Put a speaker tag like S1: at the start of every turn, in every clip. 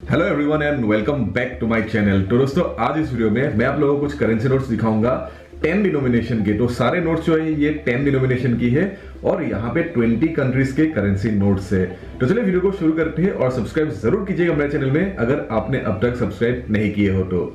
S1: Hello everyone and welcome back to my channel. तो दोस्तों आज इस वीडियो में मैं आप लोगों को कुछ करेंसी नोट्स दिखाऊंगा 10 डिनोमिनेशन के। तो सारे नोट्स जो है ये 10 डिनोमिनेशन की है और यहाँ पे 20 कंट्रीज के करेंसी नोट्स है। तो चलिए वीडियो को शुरू करते हैं और सब्सक्राइब जरूर कीजिएगा मेरे चैनल में अगर आपने अब तक सब्सक्राइब नहीं किए हो तो।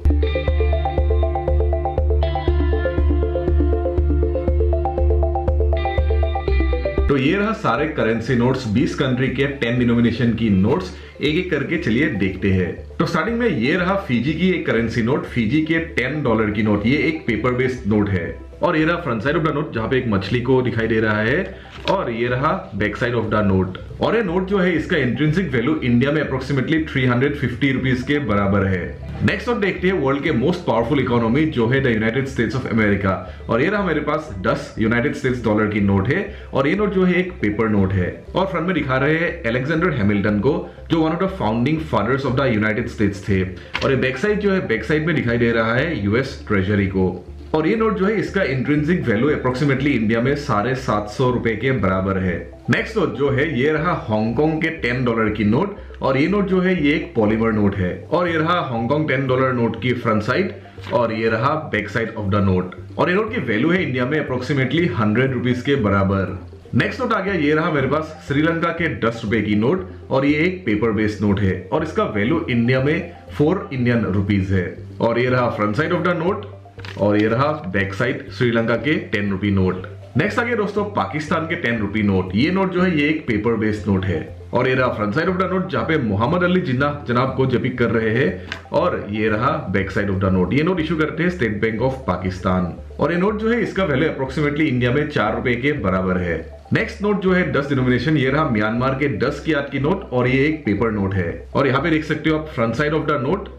S1: तो ये रहा सारे करेंसी नोट्स 20 कंट्री के 10 डिनोमिनेशन की नोट्स, एक एक करके चलिए देखते हैं। तो स्टार्टिंग में ये रहा फिजी की एक करेंसी नोट, फिजी के $10 की नोट। ये एक पेपर बेस्ड नोट है और ये रहा front side of the note जहां पे एक मछली को दिखाई दे रहा है और ये रहा back side of the note. और ये नोट जो है इसका इंट्रिंसिक वैल्यू इंडिया में अप्रोक्सीमेटली 350 रुपीज के बराबर है। नेक्स्ट नोट देखते हैं वर्ल्ड के मोस्ट पावरफुल इकोनॉमी जो है the United states of America. और ये रहा मेरे पास 10 यूनाइटेड स्टेट्स डॉलर की नोट है और ये नोट जो है एक पेपर नोट है और फ्रंट में दिखा रहे हैं अलेक्जेंडर हैमिल्टन को जो one of the founding fathers of the United States थे। और ये बैक साइड जो है बैक साइड में दिखाई दे रहा है यूएस ट्रेजरी को। और ये नोट जो है इसका इंट्रिंसिक वैल्यू अप्रोक्सीमेटली इंडिया में ₹750 के बराबर है। नेक्स्ट नोट जो है ये रहा हांगकांग के $10 की नोट और ये नोट जो है ये एक पॉलीमर नोट है और ये रहा हांगकांग $10 नोट की फ्रंट साइड और ये रहा back side of the note. और ये नोट की वैल्यू है इंडिया में अप्रोक्सीमेटली 100 रुपीज के बराबर। नेक्स्ट नोट आ गया, ये रहा मेरे पास श्रीलंका के ₹10 की नोट और ये एक पेपर बेस्ड नोट है और इसका वैल्यू इंडिया में 4 इंडियन रुपीज है। और ये रहा front side of the note और ये रहा बैक साइड श्रीलंका के ₹10 नोट। नेक्स्ट आ गया दोस्तों पाकिस्तान के ₹10 नोट। ये नोट जो है ये एक पेपर बेस्ड नोट है और ये रहा front side of the note जहां पे मोहम्मद अली जिन्ना जनाब को जपिक कर रहे हैं और ये रहा back side of the note. ये नोट इशू करते हैं स्टेट बैंक ऑफ पाकिस्तान और ये नोट जो है इसका वैल्यू अप्रोक्सीमेटली इंडिया में ₹4 के बराबर है। नेक्स्ट नोट जो है 10 डिनोमिनेशन, ये रहा म्यांमार के 10 की याद की नोट और ये एक पेपर नोट है और यहाँ पे देख सकते हो आप front side of the note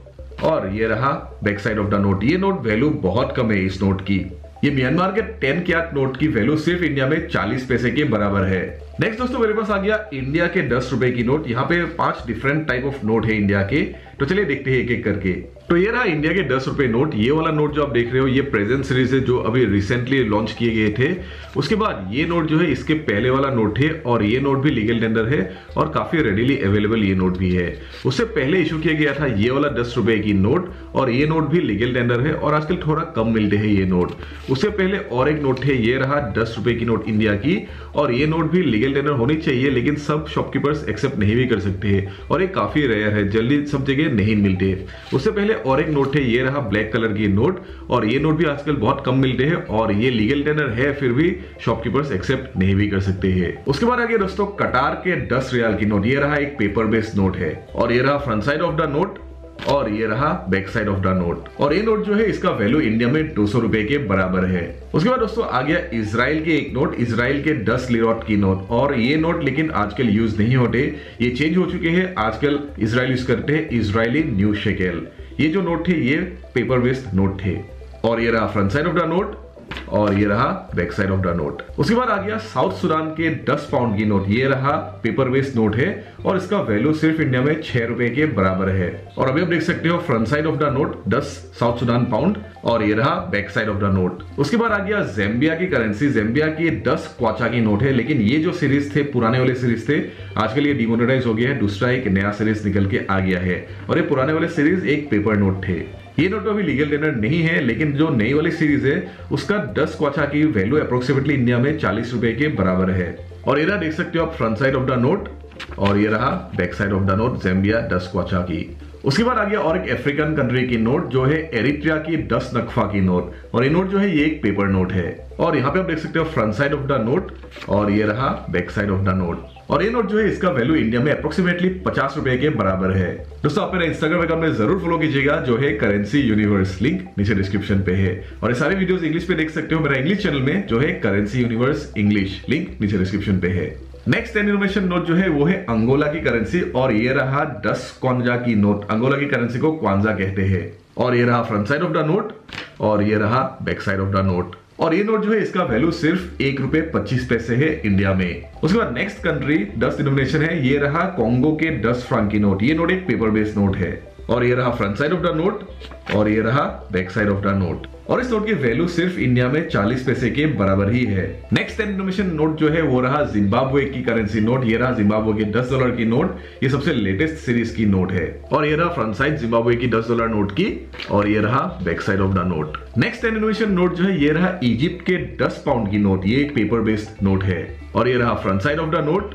S1: और ये रहा back side of the note. ये नोट वैल्यू बहुत कम है इस नोट की। ये म्यांमार के 10 की याद नोट की वैल्यू सिर्फ इंडिया में 40 पैसे के बराबर है। नेक्स्ट दोस्तों मेरे पास आ गया इंडिया के ₹10 की नोट। यहाँ पे 5 डिफरेंट टाइप ऑफ नोट है इंडिया के, तो चलिए देखते हैं एक एक करके। तो ये रहा इंडिया के ₹10 नोट। ये वाला नोट जो आप देख रहे हो ये प्रेजेंट सीरीज है जो अभी रिसेंटली लॉन्च किए गए थे। उसके बाद ये नोट जो है इसके पहले वाला नोट है और ये नोट भी लीगल टेंडर है और काफी रेडिली अवेलेबल ये नोट भी है। उससे पहले इशू किया गया था ये वाला ₹10 की नोट और ये नोट भी लीगल टेंडर है और आजकल थोड़ा कम मिलते हैं ये नोट। उससे पहले और एक नोट है, ये रहा ₹10 की नोट इंडिया की और ये नोट भी लीगल टेंडर होनी चाहिए लेकिन सब शॉपकीपर्स एक्सेप्ट नहीं भी कर सकते हैं और ये काफी रेयर है, जल्दी सब जगह नहीं मिलते। उससे पहले और एक नोट है, ये रहा ब्लैक कलर की नोट और ये नोट भी आजकल बहुत कम मिलते हैं और ये लीगल टेंडर है फिर भी शॉपकीपर्स एक्सेप्ट नहीं भी कर सकते हैं। उसके बाद आ गया दोस्तों कटार के 10 रियाल की नोट। ये रहा एक पेपर बेस्ड नोट है और ये रहा front side of the note और ये रहा back side of the note. और ये नोट जो है इसका वैल्यू इंडिया में ₹200 के बराबर है। उसके बाद दोस्तों आ गया इजराइल के एक नोट, इजराइल के 10 लिरॉट की नोट और ये नोट लेकिन आजकल यूज नहीं होते, ये चेंज हो चुके हैं। आजकल इजराइल यूज करते हैं इजरायली न्यू शेकेल। ये जो नोट थे ये पेपर बेस्ड नोट थे और ये रहा front side of the note और ये रहा back side of the note. उसके बाद आ गया साउथ सुडान के 10 पाउंड की नोट। ये रहा पेपर बेस्ड नोट है और इसका वैल्यू सिर्फ इंडिया में ₹6 के बराबर है। और अभी आप देख सकते हो front side of the note 10 south Sudan pound और ये रहा back side of the note. उसके बाद आ गया ज़ाम्बिया की करेंसी, ज़ाम्बिया की 10 क्वाचा की नोट है लेकिन ये जो सीरीज थे पुराने वाले सीरीज थे आजकल ये डिमोनेटाइज हो गया है, दूसरा एक नया सीरीज निकल के आ गया है और ये पुराने वाले सीरीज एक पेपर नोट थे। ये नोट अभी लीगल टेंडर नहीं है लेकिन जो नई वाली सीरीज है उसका 10 क्वाचा की वैल्यू अप्रोक्सीमेटली इंडिया में ₹40 के बराबर है। और ये देख सकते हो आप front side of the note और ये रहा back side of the note Zambia 10 क्वाचा की। उसके बाद आ गया और एक अफ्रीकन कंट्री की नोट जो है एरिट्रिया की 10 नक्फा की नोट और ये नोट जो है ये एक पेपर नोट है और यहाँ पे आप देख सकते हो front side of the note और ये रहा back side of the note. और ये नोट जो है इसका वैल्यू इंडिया में अप्रोक्सीमेटली ₹50 के बराबर है। दोस्तों आप मेरा इंस्टाग्राम अकाउंट में जरूर फॉलो कीजिएगा जो है करेंसी यूनिवर्स, लिंक नीचे डिस्क्रिप्शन पे है और ये सारे वीडियोस इंग्लिश पे देख सकते हो मेरा इंग्लिश चैनल में जो है करेंसी यूनिवर्स इंग्लिश, लिंक नीचे डिस्क्रिप्शन पे है। नेक्स्ट 10 डिनोमिनेशन नोट जो है वो है अंगोला की करेंसी और ये रहा 10 क्वांजा की नोट। अंगोला की करेंसी को क्वांजा कहते हैं और ये रहा front side of the note और ये रहा back side of the note. और ये नोट जो है इसका वैल्यू सिर्फ ₹1.25 है इंडिया में। उसके बाद नेक्स्ट कंट्री 10 डिनोमिनेशन है, ये रहा कॉन्गो के 10 फ्रांक की नोट। ये नोट एक पेपर बेस्ड नोट है और ये रहा front side of the note और ये रहा back side of the note. और इस नोट की वैल्यू सिर्फ इंडिया में 40 पैसे के बराबर ही है। नेक्स्ट 10 डिनोमिनेशन नोट जो है वो रहा जिम्बाब्वे की करेंसी नोट। ये रहा जिम्बाब्वे की $10 की नोट। ये सबसे लेटेस्ट सीरीज की नोट है। और ये रहा फ्रंट साइड जिम्बाब्वे की $10 नोट की और ये रहा back side of the note. Next 10 denomination note जो है ये रहा इजिप्ट के 10 पाउंड की नोट। ये एक पेपर बेस्ड नोट है और ये रहा front side of the note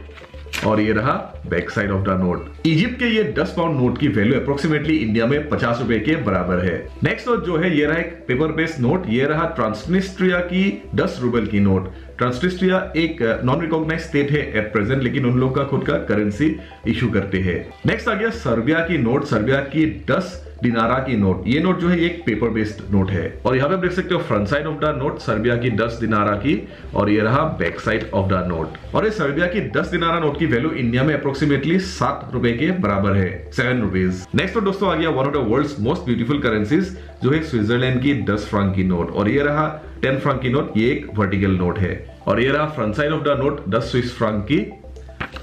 S1: और ये रहा back side of the note. Egypt के ये 10 पाउंड नोट की वैल्यू अप्रोक्सीमेटली इंडिया में 50 रुपए के बराबर है। नेक्स्ट नोट जो है ये रहा एक पेपर बेस्ड नोट। ये रहा ट्रांसनिस्ट्रिया की 10 रूबल की नोट। ट्रांसनिस्ट्रिया एक नॉन रिकॉग्नाइज्ड स्टेट है एट प्रेजेंट, लेकिन उन लोग का खुद का करेंसी इशू करते हैं। नेक्स्ट आ गया सर्बिया की नोट। सर्बिया की 10 दिनारा की नोट। ये नोट जो है एक पेपर बेस्ड नोट है और यहाँ पे आप देख सकते हो front side of the note Serbia की 10 दिनारा की और ये रहा back side of the note. और ये सर्बिया की 10 दिनारा नोट की वैल्यू इंडिया में अप्रोक्सीमेटली 7 रुपए के बराबर है, 7 रुपीज। नेक्स्ट नोट दोस्तों आ गया one of the world's most beautiful currencies जो है स्विट्जरलैंड की 10 फ्रांक की नोट और ये रहा 10 फ्रांक की नोट। ये एक वर्टिकल नोट है और ये रहा front side of the note 10 Swiss franc की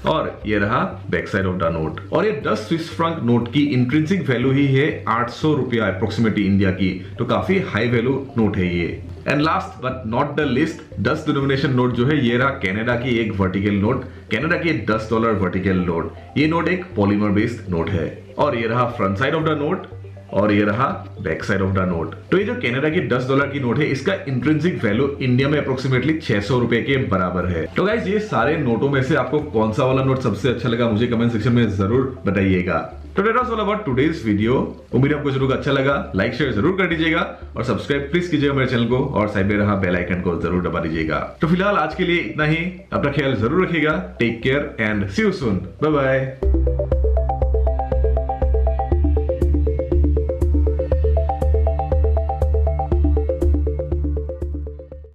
S1: और ये रहा back side of the note. और ये 10 स्विस फ्रांक नोट की इंट्रिंसिक वैल्यू ही है 800 रुपया अप्रोक्सीमेटली इंडिया की, तो काफी हाई वैल्यू नोट है ये। And last but not the list 10 denomination note जो है ये रहा कनाडा की एक वर्टिकल नोट। कनाडा की $10 वर्टिकल नोट। ये नोट एक पॉलीमर बेस्ड नोट है और ये रहा front side of the note और ये रहा back side of the note. तो ये जो कनाडा की $10 की नोट है इसका इंट्रिंसिक वैल्यू इंडिया में अप्रोक्सीमेटली 600 रुपए के बराबर है। तो गाइस ये सारे नोटों में से आपको कौन सा वाला नोट सबसे अच्छा लगा मुझे कमेंट सेक्शन में जरूर बताइएगा। तो that was all about today's video. उम्मीद आपको जरूर अच्छा लगा। लाइक शेयर जरूर कर दीजिएगा और सब्सक्राइब प्लीज कीजिएगा मेरे चैनल को और साइड में रहा बेल आइकन को जरूर दबा दीजिएगा। तो फिलहाल आज के लिए इतना ही। अपना ख्याल जरूर रखिएगा। Take care and see you soon. Bye bye.